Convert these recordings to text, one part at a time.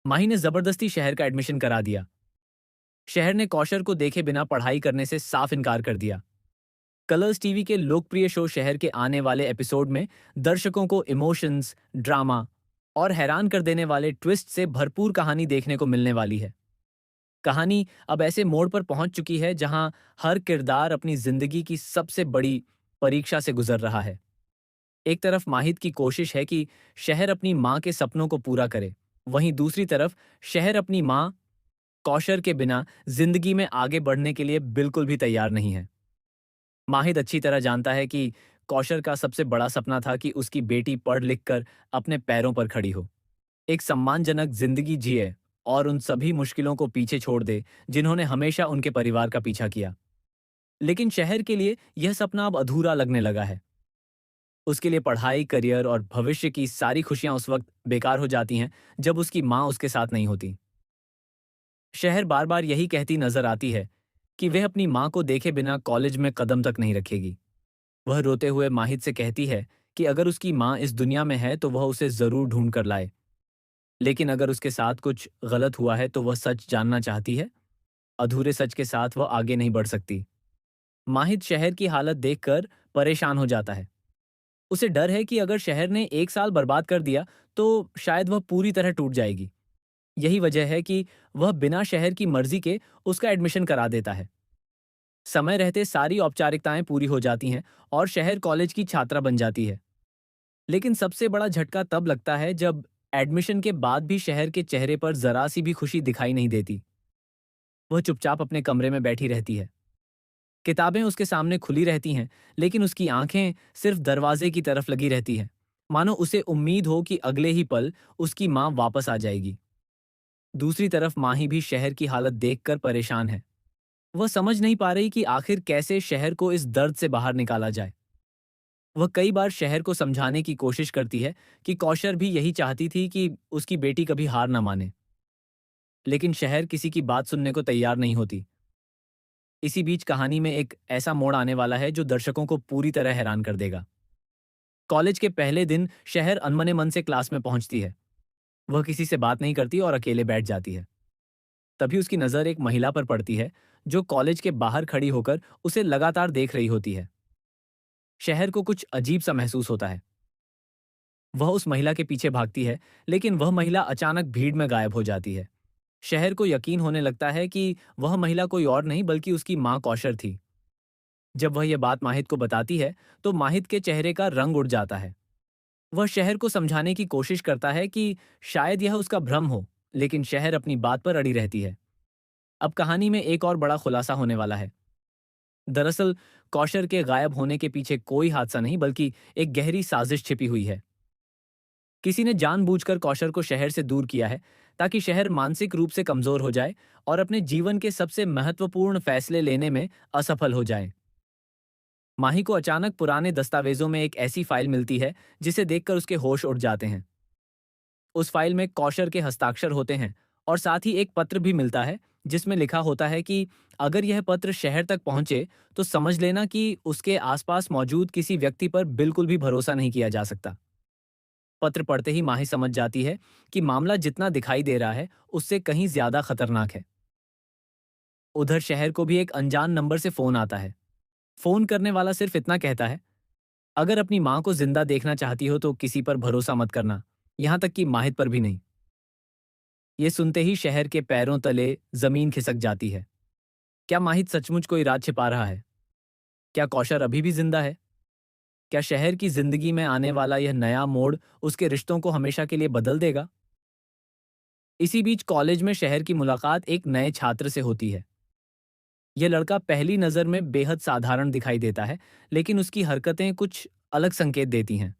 माही ने जबरदस्ती शहर का एडमिशन करा दिया। शहर ने कौशर को देखे बिना पढ़ाई करने से साफ इनकार कर दिया। कलर्स टीवी के लोकप्रिय शो शहर के आने वाले एपिसोड में दर्शकों को इमोशंस, ड्रामा और हैरान कर देने वाले ट्विस्ट से भरपूर कहानी देखने को मिलने वाली है। कहानी अब ऐसे मोड़ पर पहुंच चुकी है जहां हर किरदार अपनी जिंदगी की सबसे बड़ी परीक्षा से गुजर रहा है। एक तरफ माहिद की कोशिश है कि शहर अपनी मां के सपनों को पूरा करे, वहीं दूसरी तरफ शहर अपनी मां कौशर के बिना जिंदगी में आगे बढ़ने के लिए बिल्कुल भी तैयार नहीं है। माहिद अच्छी तरह जानता है कि कौशर का सबसे बड़ा सपना था कि उसकी बेटी पढ़ लिख कर अपने पैरों पर खड़ी हो, एक सम्मानजनक जिंदगी जिए और उन सभी मुश्किलों को पीछे छोड़ दे जिन्होंने हमेशा उनके परिवार का पीछा किया। लेकिन शहर के लिए यह सपना अब अधूरा लगने लगा है। उसके लिए पढ़ाई, करियर और भविष्य की सारी खुशियां उस वक्त बेकार हो जाती हैं जब उसकी मां उसके साथ नहीं होती। शहर बार बार यही कहती नजर आती है कि वह अपनी मां को देखे बिना कॉलेज में कदम तक नहीं रखेगी। वह रोते हुए माहिद से कहती है कि अगर उसकी मां इस दुनिया में है तो वह उसे जरूर ढूंढ कर लाए, लेकिन अगर उसके साथ कुछ गलत हुआ है तो वह सच जानना चाहती है। अधूरे सच के साथ वह आगे नहीं बढ़ सकती। माहिद शहर की हालत देखकर परेशान हो जाता है। उसे डर है कि अगर शहर ने 1 साल बर्बाद कर दिया तो शायद वह पूरी तरह टूट जाएगी। यही वजह है कि वह बिना शहर की मर्जी के उसका एडमिशन करा देता है। समय रहते सारी औपचारिकताएं पूरी हो जाती हैं और शहर कॉलेज की छात्रा बन जाती है। लेकिन सबसे बड़ा झटका तब लगता है जब एडमिशन के बाद भी शहर के चेहरे पर जरा सी भी खुशी दिखाई नहीं देती। वह चुपचाप अपने कमरे में बैठी रहती है। किताबें उसके सामने खुली रहती हैं, लेकिन उसकी आंखें सिर्फ दरवाजे की तरफ लगी रहती हैं, मानो उसे उम्मीद हो कि अगले ही पल उसकी मां वापस आ जाएगी। दूसरी तरफ माही भी शहर की हालत देखकर परेशान है। वह समझ नहीं पा रही कि आखिर कैसे शहर को इस दर्द से बाहर निकाला जाए। वह कई बार शहर को समझाने की कोशिश करती है कि कौशर भी यही चाहती थी कि उसकी बेटी कभी हार ना माने, लेकिन शहर किसी की बात सुनने को तैयार नहीं होती। इसी बीच कहानी में एक ऐसा मोड़ आने वाला है जो दर्शकों को पूरी तरह हैरान कर देगा। कॉलेज के पहले दिन शहर अनमने मन से क्लास में पहुंचती है। वह किसी से बात नहीं करती और अकेले बैठ जाती है। तभी उसकी नजर एक महिला पर पड़ती है जो कॉलेज के बाहर खड़ी होकर उसे लगातार देख रही होती है। शहर को कुछ अजीब सा महसूस होता है। वह उस महिला के पीछे भागती है, लेकिन वह महिला अचानक भीड़ में गायब हो जाती है। शहर को यकीन होने लगता है कि वह महिला कोई और नहीं बल्कि उसकी मां कौशर थी। जब वह यह बात माहिद को बताती है तो माहिद के चेहरे का रंग उड़ जाता है। वह शहर को समझाने की कोशिश करता है कि शायद यह उसका भ्रम हो, लेकिन शहर अपनी बात पर अड़ी रहती है। अब कहानी में एक और बड़ा खुलासा होने वाला है। दरअसल कौशर के गायब होने के पीछे कोई हादसा नहीं बल्कि एक गहरी साजिश छिपी हुई है। किसी ने जानबूझकर कौशर को शहर से दूर किया है ताकि शहर मानसिक रूप से कमजोर हो जाए और अपने जीवन के सबसे महत्वपूर्ण फैसले लेने में असफल हो जाए। माही को अचानक पुराने दस्तावेजों में एक ऐसी फाइल मिलती है जिसे देखकर उसके होश उड़ जाते हैं। उस फाइल में कौशर के हस्ताक्षर होते हैं और साथ ही एक पत्र भी मिलता है जिसमें लिखा होता है कि अगर यह पत्र शहर तक पहुंचे तो समझ लेना कि उसके आसपास मौजूद किसी व्यक्ति पर बिल्कुल भी भरोसा नहीं किया जा सकता। पत्र पढ़ते ही माही समझ जाती है कि मामला जितना दिखाई दे रहा है उससे कहीं ज्यादा खतरनाक है। उधर शहर को भी एक अनजान नंबर से फोन आता है। फोन करने वाला सिर्फ इतना कहता है, अगर अपनी मां को जिंदा देखना चाहती हो तो किसी पर भरोसा मत करना, यहां तक कि माहिद पर भी नहीं। ये सुनते ही शहर के पैरों तले जमीन खिसक जाती है। क्या माहिद सचमुच कोई राज छिपा रहा है? क्या कौशर अभी भी जिंदा है? क्या शहर की जिंदगी में आने वाला यह नया मोड़ उसके रिश्तों को हमेशा के लिए बदल देगा? इसी बीच कॉलेज में शहर की मुलाकात एक नए छात्र से होती है। यह लड़का पहली नजर में बेहद साधारण दिखाई देता है, लेकिन उसकी हरकतें कुछ अलग संकेत देती हैं।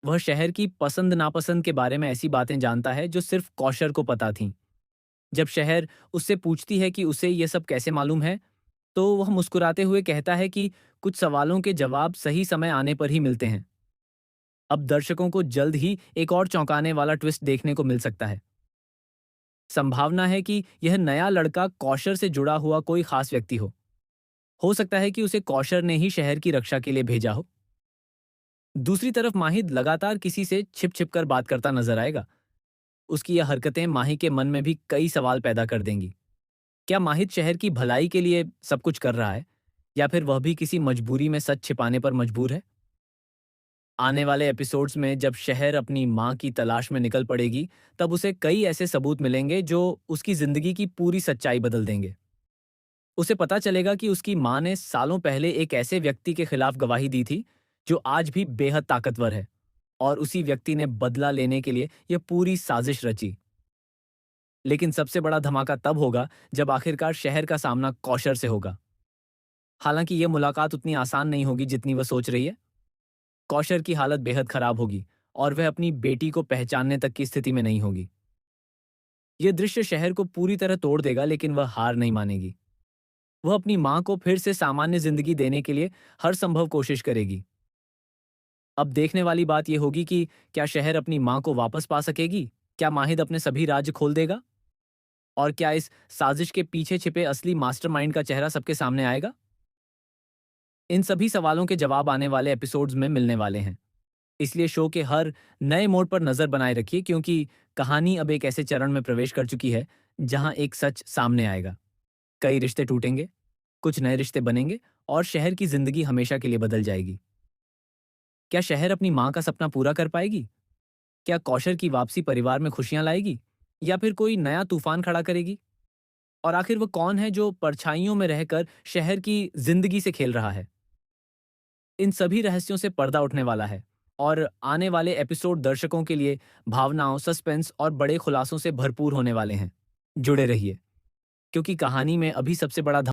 वह शहर की पसंद नापसंद के बारे में ऐसी बातें जानता है जो सिर्फ कौशर को पता थीं। जब शहर उससे पूछती है कि उसे यह सब कैसे मालूम है, तो वह मुस्कुराते हुए कहता है कि कुछ सवालों के जवाब सही समय आने पर ही मिलते हैं। अब दर्शकों को जल्द ही एक और चौंकाने वाला ट्विस्ट देखने को मिल सकता है। संभावना है कि यह नया लड़का कौशर से जुड़ा हुआ कोई खास व्यक्ति हो। हो सकता है कि उसे कौशर ने ही शहर की रक्षा के लिए भेजा हो। दूसरी तरफ माहिद लगातार किसी से छिप छिप कर बात करता नजर आएगा। उसकी यह हरकतें माही के मन में भी कई सवाल पैदा कर देंगी। क्या माहिद शहर की भलाई के लिए सब कुछ कर रहा है, या फिर वह भी किसी मजबूरी में सच छिपाने पर मजबूर है? आने वाले एपिसोड्स में जब शहर अपनी माँ की तलाश में निकल पड़ेगी, तब उसे कई ऐसे सबूत मिलेंगे जो उसकी जिंदगी की पूरी सच्चाई बदल देंगे। उसे पता चलेगा कि उसकी माँ ने सालों पहले एक ऐसे व्यक्ति के खिलाफ गवाही दी थी, जो आज भी बेहद ताकतवर है, और उसी व्यक्ति ने बदला लेने के लिए यह पूरी साजिश रची। लेकिन सबसे बड़ा धमाका तब होगा जब आखिरकार शहर का सामना कौशर से होगा। हालांकि यह मुलाकात उतनी आसान नहीं होगी जितनी वह सोच रही है। कौशर की हालत बेहद खराब होगी, और वह अपनी बेटी को पहचानने तक की स्थिति में नहीं होगी। यह दृश्य शहर को पूरी तरह तोड़ देगा, लेकिन वह हार नहीं मानेगी। वह अपनी मां को फिर से सामान्य जिंदगी देने के लिए हर संभव कोशिश करेगी। अब देखने वाली बात यह होगी कि क्या शहर अपनी मां को वापस पा सकेगी? क्या माहिद अपने सभी राज्य खोल देगा? और क्या इस साजिश के पीछे छिपे असली मास्टरमाइंड का चेहरा सबके सामने आएगा? इन सभी सवालों के जवाब आने वाले एपिसोड्स में मिलने वाले हैं। इसलिए शो के हर नए मोड़ पर नजर बनाए रखिए, क्योंकि कहानी अब एक ऐसे चरण में प्रवेश कर चुकी है जहां एक सच सामने आएगा। कई रिश्ते टूटेंगे, कुछ नए रिश्ते बनेंगे, और शहर की जिंदगी हमेशा के लिए बदल जाएगी। क्या शहर अपनी मां का सपना पूरा कर पाएगी? क्या कौशल की वापसी परिवार में खुशियां लाएगी, या फिर कोई नया तूफान खड़ा करेगी? और आखिर वो कौन है जो परछाइयों में रहकर शहर की जिंदगी से खेल रहा है? इन सभी रहस्यों से पर्दा उठने वाला है, और आने वाले एपिसोड दर्शकों के लिए भावनाओं, सस्पेंस और बड़े खुलासों से भरपूर होने वाले हैं। जुड़े रहिए, क्योंकि कहानी में अभी सबसे बड़ा